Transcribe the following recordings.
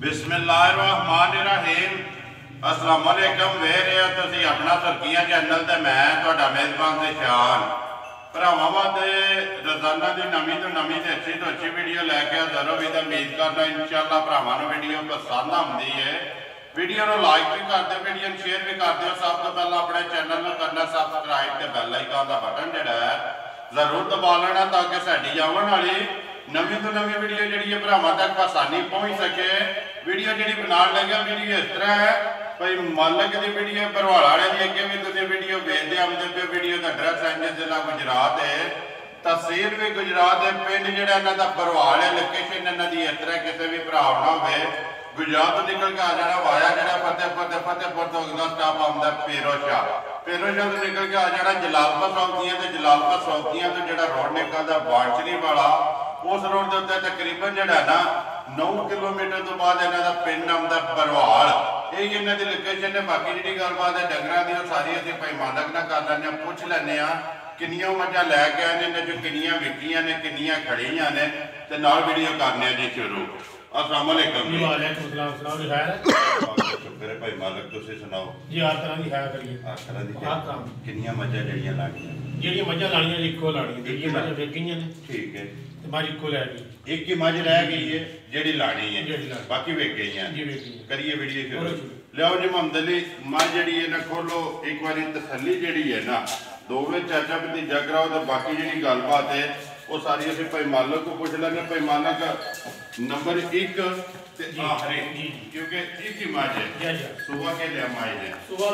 बिस्मिल्लाहिर्रहमानिर्रहीम अस्सलाम वालेकुम। वे रहे हो तुसी अपना सुर्खियां चैनल ते मैं तुहाडा मेज़बान ते शान भरावां वास्ते रोजाना की नवीं तो नवीं ते अच्छी वीडियो लैके हाज़र होगी। तो उम्मीद करना इंशाअल्लाह भरावां नूं वीडियो पसंद आउंदी है। वीडियो नूं लाइक भी कर दो, वीडियो नूं शेयर भी कर दो। सब तो पहला अपने चैनल नूं करना सबसक्राइब ते बैल आइकन का बटन जिहड़ा है जरूर दबा लेना ताकि साडी आउण वाली नवीं तो नवीं वीडियो जी भरावां तक आसानी पहुँच सके। वीडियो जी बना लगे वीडियो इस तरह है भाई मालक की वीडियो भरवाल वाले की अगे भी तुम वीडियो वेचते आते पे। वीडियो का एड्रैस है जिला गुजरात है, तहसील भी गुजरात है, पिंड जो इन्हों का भरवाल है। लोकेशन इन्हों की इस तरह किसी भी भरा ना हो गुजरात तो निकल के आ जाना वाया जो फतेहपुर फतेहपुर तो अगला स्टाप आता पेरोशाह तो निकल के आ जाना जलालपुर सौंतियां तो जलालपुर सौंतियां तो जो रोड निकलता बांचरी वाला उस रोड के उत्ते तकरीबन जोड़ा ना 9 किलोमीटर तो बाद इन्हों का पिंड आता भरवाल। यही इन्हों की लोकेशन है। बाकी जी गलबात है डंगर की सारी अभी भाई मालक ना कर लें, पुछ लें किनिया मझा लैके आए इन्हें जो किनिया विकिया ने किनिया खड़िया ने तो नाल वीडियो करने जी शुरू। अस्सलाम वालेकुम जी। वालेकुम सलाम जी। खैर शुक्र है भाई मालक, तुसीं सुनाओ जी। हर तरह की है करिए हर तरह की हर काम किनिया मझा जड़ियां लाणियां ਜਿਹੜੀਆਂ ਮੱਝਾਂ ਲਾਣੀਆਂ ਇੱਕੋ ਲਾਣੀਆਂ, ਜਿਹੜੀਆਂ ਮੱਝਾਂ ਵੇਚ ਗਈਆਂ ਨੇ ठीक है ਤੇ ਮੱਝ ਇੱਕੋ ਲੈ ਗਈ। एक ही मझ रह गई है जेड़ी लानी है, ਜਿਹੜੀ ਲਾਣੀ बाकी वेच गई हैं। ਜੀ ਵੇਚ ਗਈਆਂ। करिए वीडियो बोलो शुरू। शुरू। लियाओ जी मोहम्मद अली मझ जी है ना खोलो एक बार तसली जी है ना दोवे चाचा भतीजा कराओ तो बाकी जी गलबात है वो सारी अभी भाई मालक को पुछ लेंगे। भाई मालक नंबर 1 ते आखिरी क्योंकि एक ही मझ है सुबह के लिया मझ है ਸੁਬਾ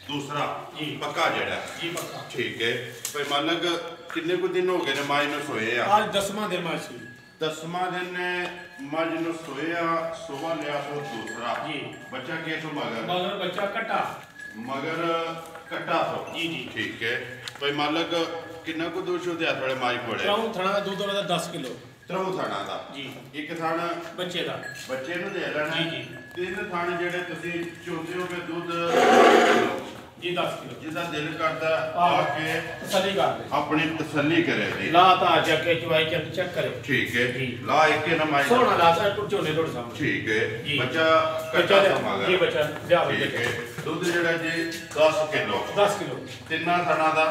दूसरा जी पक्का जड़ा जी पक्का। ठीक है भाई मालक किन्ने कुछ दिन हो गए ने मझ नूं सोए आ? आज 10वां दिन मझ सी 10वां दिन मझ नूं सोया सुबह लिया तो दूसरा जी बच्चा के तो मगर मगर बच्चा कटा मगर कटा तो जी जी ठीक है भाई मालक किन्ना को दूध शुद्ध है थोड़े माई कोड़े त्राऊ थणा दा दूध वाला 10 किलो त्रऊ थाना दा जी एक थान बच्चे दा बच्चे नूं दे लेना जी जी तीन थान जेडे तुसी चोंदे हो के दूध जी 10 किलो जिदा दिल करता आके तसल्ली कर ले अपनी तसल्ली करे जी। ला ता जाके चवाई चेक करे ठीक है जी। ला एक के नमाई सोना ला सा टुट चोने टुट सामने ठीक है जी। बच्चा बच्चा कच्चा समागा जी बच्चा लिया ठीक है दूध जेड़ा जी 10 किलो 10 किलो तिन्ना थाना दा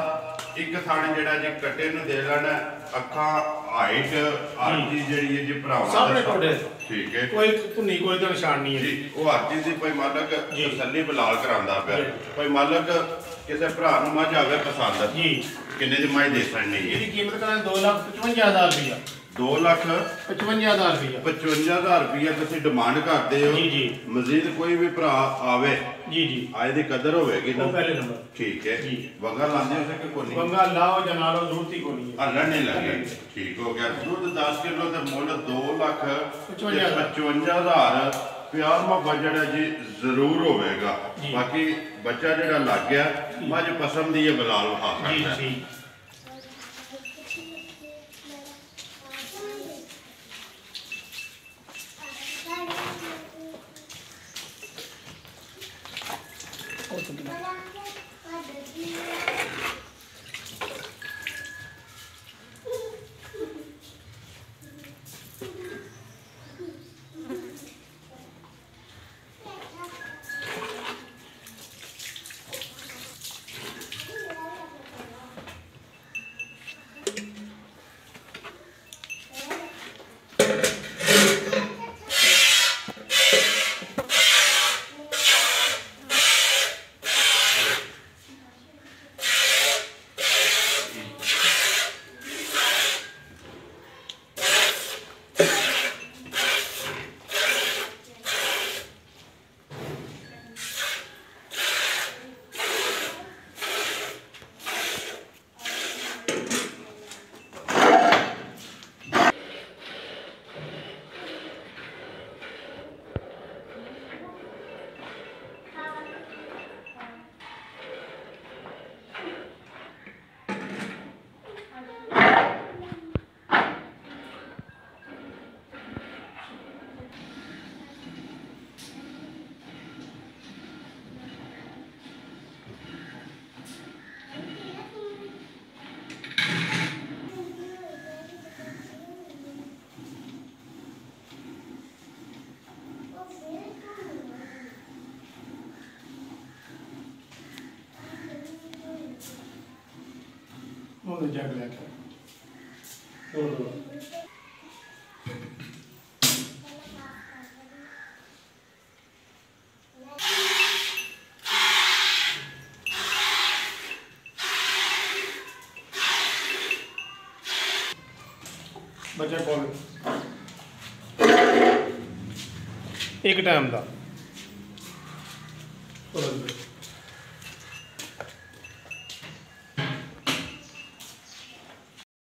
एक थाने जेड़ा जी कट्टे नु दे लेना अखा हाइट हर चीज जेड़ी है जी भरावा सामने टोड़े ठीक है कोई धुनी कोई तो निशान नहीं है जी वो हर चीज दी भाई मालक तसल्ली बलाल करांदा पे भाई मालक किसी भरा नु मझ आवे पसंद जी किन्ने दी मझ दे सकनी है? इसकी कीमत करें 2,55,000 रुपया 2,55,000 रुपया 55,000 रुपया तुम डिमांड करते हो जी जी मजीद कोई भी भरा आवे जी जी आए दी कदर होगी वो ना पहले नंबर ठीक है जी। वंगा लाने हो सके कोनी बंगा लाओ जनालो जरूरत ही कोनी है हल्ला नहीं लगे ठीक हो गया। दूध 10 किलो ते मुल 2,55,000 प्यार मुहब्बत जड़ा जी जरूर होगा। जी। बाकी बच्चा जड़ा लग गया मझ पसंद ही है बलाल खा जी सकता है। जी ਉਹ ਜੱਗ ਲੈ ਕੇ ਦੋ बच्चा कॉल एक टाइम का